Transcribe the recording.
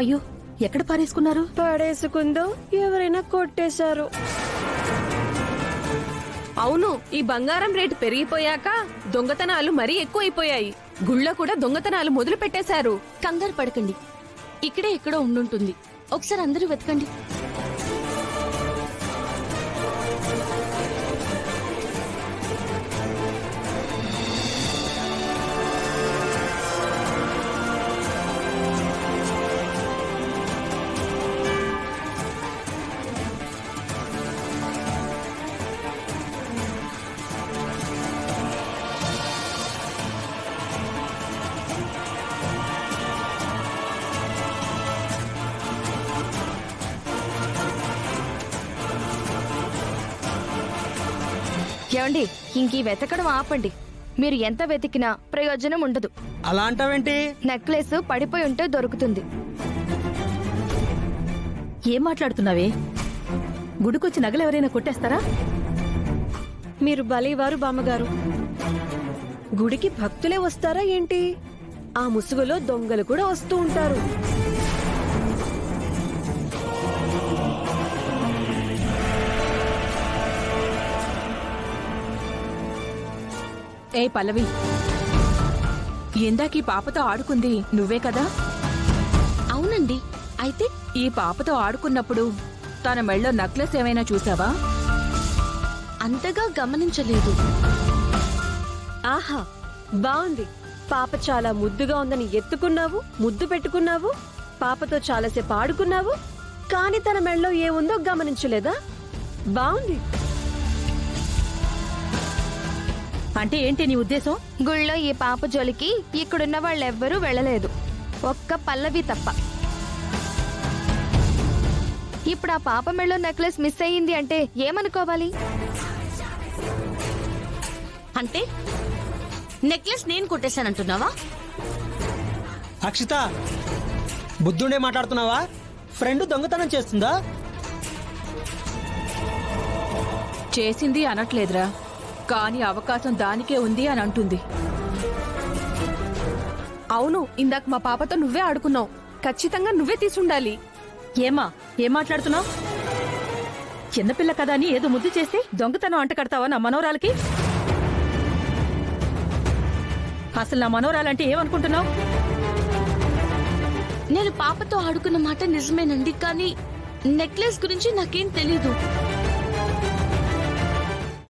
అయ్యో, ఎక్కడ పారేసుకున్నారు? పడేసుకుందో ఎవరైనా కొట్టేశారు. అవును, ఈ బంగారం రేటు పెరిగిపోయాక దొంగతనాలు మరీ ఎక్కువైపోయాయి. గుళ్ళో కూడా దొంగతనాలు మొదలు పెట్టేశారు. కంగారు పడకండి, ఇక్కడే ఎక్కడో ఉండుంటుంది. ఒకసారి అందరూ వెతకండి. ఏమండి, ఇంక ఈ వెతకడం ఆపండి. మీరు ఎంత వెతికినా ప్రయోజనం ఉండదు. అలా అంటావేంటి? నెక్లెస్ పడిపోయి ఉంటే దొరుకుతుంది. ఏం మాట్లాడుతున్నావే? గుడికొచ్చి నగలు ఎవరైనా కొట్టేస్తారా? మీరు బలివారు బామ్మగారు. గుడికి భక్తులే వస్తారా ఏంటి? ఆ ముసుగులో దొంగలు కూడా వస్తూ ఉంటారు. ఏ పల్లవి, ఇందాక ఈ పాపతో ఆడుకుంది నువ్వే కదా? అవునండి. అయితే ఈ పాపతో ఆడుకున్నప్పుడు తన మెళ్ళో నెక్లెస్ ఏమైనా చూసావా? అంతగా గమనించలేదు. ఆహా, బాగుంది. పాప చాలా ముద్దుగా ఉందని ఎత్తుకున్నావు, ముద్దు పెట్టుకున్నావు, పాపతో చాలాసేపు ఆడుకున్నావు, కాని తన మెళ్ళలో ఏముందో గమనించలేదా? బాగుంది. అంటే ఏంటి నీ ఉద్దేశం? గుళ్ళో ఈ పాప జోలికి ఇక్కడున్న వాళ్ళెవ్వరూ వెళ్ళలేదు, ఒక్క పల్లవి తప్ప. ఇప్పుడు ఆ పాప మెళ్ళో నెక్లెస్ మిస్ అయ్యింది అంటే ఏమనుకోవాలి? అంటే నెక్లెస్ నేను కొట్టేశానంటున్నావా? అక్షిత, బుద్ధుండే మాట్లాడుతున్నావా? ఫ్రెండ్ దొంగతనం చేస్తుందా? చేసింది అనట్లేదురా, కానీ అవకాశం దానికే ఉంది అని అంటుంది. అవును, ఇందాక మా పాపతో నువ్వే ఆడుకున్నావు. ఖచ్చితంగా నువ్వే తీసుండాలి. ఏమా, ఏం మాట్లాడుతున్నావు? చిన్నపిల్ల కదా అని ఏదో ముద్దు చేసి దొంగతనం అంట కడతావా నా మనోరాలకి? అసలు నా మనోరాలంటే ఏమనుకుంటున్నావు? నేను పాపతో ఆడుకున్న మాట నిజమేనండి, కానీ నెక్లెస్ గురించి నాకేం తెలీదు.